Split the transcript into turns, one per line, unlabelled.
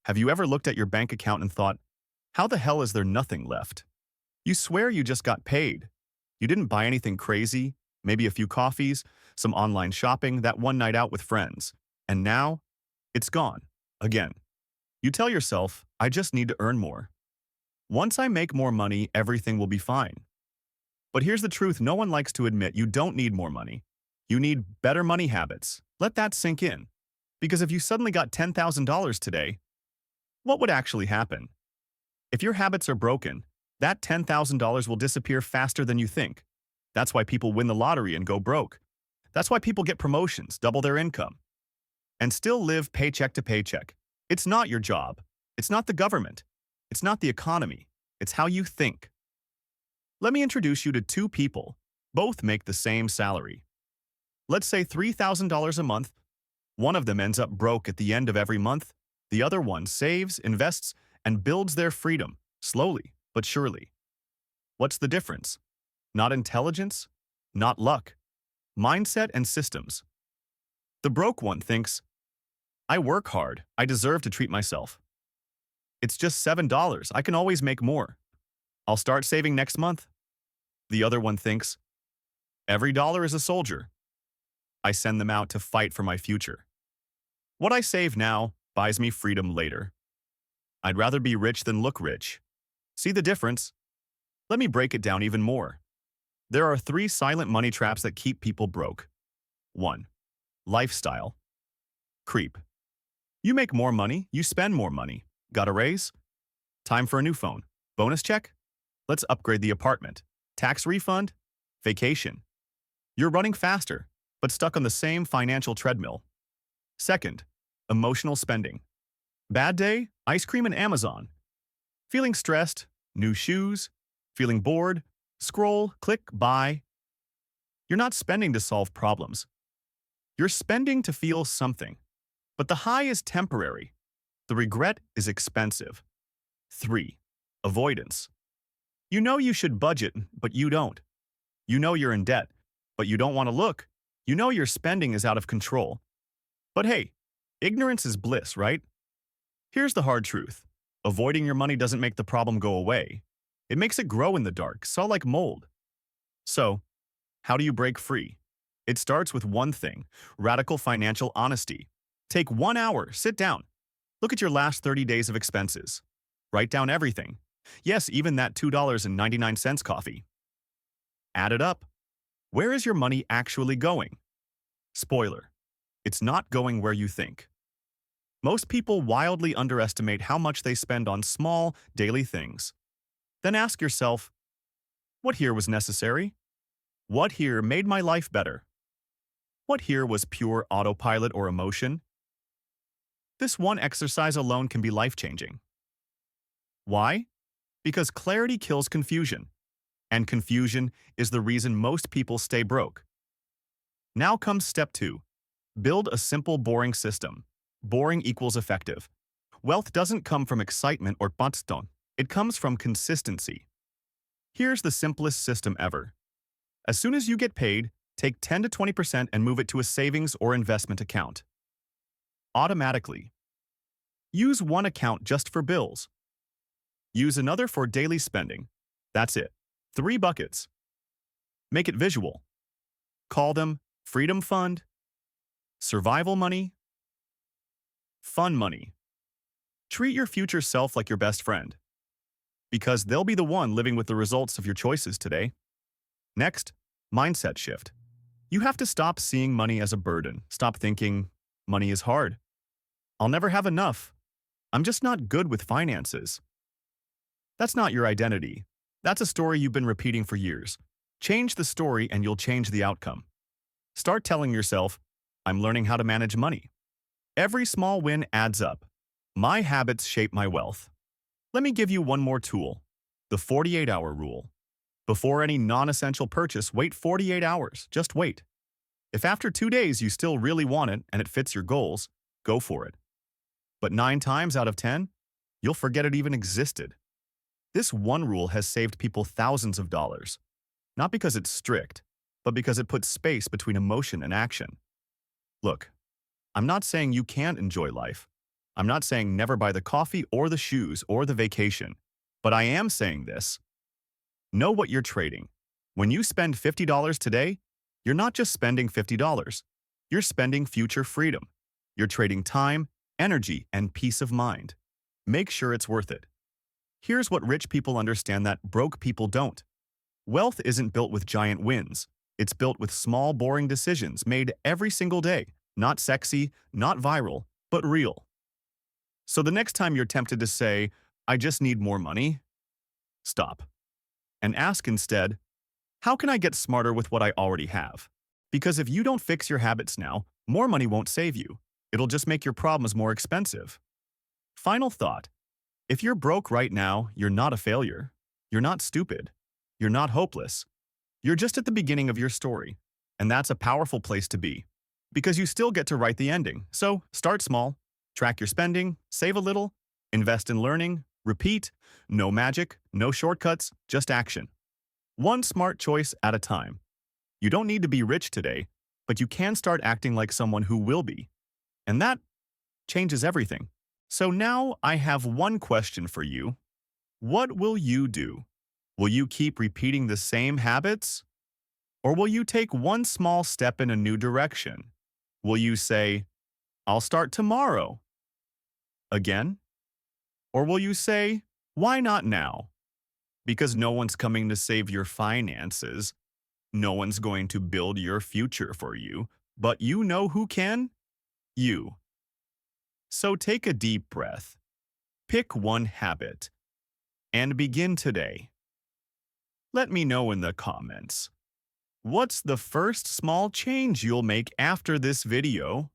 Have you ever looked at your bank account and thought, how the hell is there nothing left? You swear you just got paid. You didn't buy anything crazy, maybe a few coffees, some online shopping, that one night out with friends. And now, it's gone. Again. You tell yourself, I just need to earn more. Once I make more money, everything will be fine. But here's the truth, no one likes to admit you don't need more money. You need better money habits. Let that sink in. Because if you suddenly got $10,000 today, what would actually happen? If your habits are broken, that $10,000 will disappear faster than you think. That's why people win the lottery and go broke. That's why people get promotions, double their income, and still live paycheck to paycheck. It's not your job. It's not the government. It's not the economy. It's how you think. Let me introduce you to two people. Both make the same salary. Let's say $3,000 a month. One of them ends up broke at the end of every month. The other one saves, invests, and builds their freedom, slowly but surely. What's the difference? Not intelligence, not luck, mindset and systems. The broke one thinks, I work hard, I deserve to treat myself. It's just $7, I can always make more. I'll start saving next month. The other one thinks, every dollar is a soldier. I send them out to fight for my future. What I save now buys me freedom later. I'd rather be rich than look rich. See the difference? Let me break it down even more. There are 3 silent money traps that keep people broke. 1. Lifestyle. Creep. You make more money, you spend more money. Got a raise? Time for a new phone. Bonus check? Let's upgrade the apartment. Tax refund? Vacation. You're running faster, but stuck on the same financial treadmill. Second, emotional spending. Bad day? Ice cream and Amazon. Feeling stressed? New shoes. Feeling bored? Scroll, click, buy. You're not spending to solve problems. You're spending to feel something. But the high is temporary. The regret is expensive. 3. Avoidance. You know you should budget, but you don't. You know you're in debt, but you don't want to look. You know your spending is out of control. But hey, ignorance is bliss, right? Here's the hard truth. Avoiding your money doesn't make the problem go away. It makes it grow in the dark, so like mold. So, how do you break free? It starts with one thing, radical financial honesty. Take 1 hour, sit down. Look at your last 30 days of expenses. Write down everything. Yes, even that $2.99 coffee. Add it up. Where is your money actually going? Spoiler, it's not going where you think. Most people wildly underestimate how much they spend on small, daily things. Then ask yourself, what here was necessary? What here made my life better? What here was pure autopilot or emotion? This one exercise alone can be life-changing. Why? Because clarity kills confusion, and confusion is the reason most people stay broke. Now comes step 2. Build a simple, boring system. Boring equals effective. Wealth doesn't come from excitement or buttstone. It comes from consistency. Here's the simplest system ever. As soon as you get paid, take 10 to 20% and move it to a savings or investment account. Automatically. Use one account just for bills. Use another for daily spending. That's it. 3 buckets. Make it visual. Call them Freedom Fund, Survival Money, Fun Money. Treat your future self like your best friend, because they'll be the one living with the results of your choices today. Next, mindset shift. You have to stop seeing money as a burden. Stop thinking, money is hard. I'll never have enough. I'm just not good with finances. That's not your identity. That's a story you've been repeating for years. Change the story and you'll change the outcome. Start telling yourself, I'm learning how to manage money. Every small win adds up. My habits shape my wealth. Let me give you one more tool, the 48-hour rule. Before any non-essential purchase, wait 48 hours. Just wait. If after 2 days you still really want it and it fits your goals, go for it. But 9 times out of 10, you'll forget it even existed. This one rule has saved people thousands of dollars. Not because it's strict, but because it puts space between emotion and action. Look, I'm not saying you can't enjoy life. I'm not saying never buy the coffee or the shoes or the vacation, but I am saying this. Know what you're trading. When you spend $50 today, you're not just spending $50. You're spending future freedom. You're trading time, energy, and peace of mind. Make sure it's worth it. Here's what rich people understand that broke people don't. Wealth isn't built with giant wins. It's built with small, boring decisions made every single day. Not sexy, not viral, but real. So the next time you're tempted to say, I just need more money, stop. And ask instead, how can I get smarter with what I already have? Because if you don't fix your habits now, more money won't save you. It'll just make your problems more expensive. Final thought. If you're broke right now, you're not a failure. You're not stupid. You're not hopeless. You're just at the beginning of your story. And that's a powerful place to be. Because you still get to write the ending. So start small. Track your spending. Save a little. Invest in learning. Repeat. No magic. No shortcuts. Just action. One smart choice at a time. You don't need to be rich today, but you can start acting like someone who will be. And that changes everything. So now I have one question for you. What will you do? Will you keep repeating the same habits? Or will you take one small step in a new direction? Will you say, I'll start tomorrow? Again? Or will you say, why not now? Because no one's coming to save your finances. No one's going to build your future for you. But you know who can? You. So take a deep breath. Pick one habit. And begin today. Let me know in the comments. What's the first small change you'll make after this video?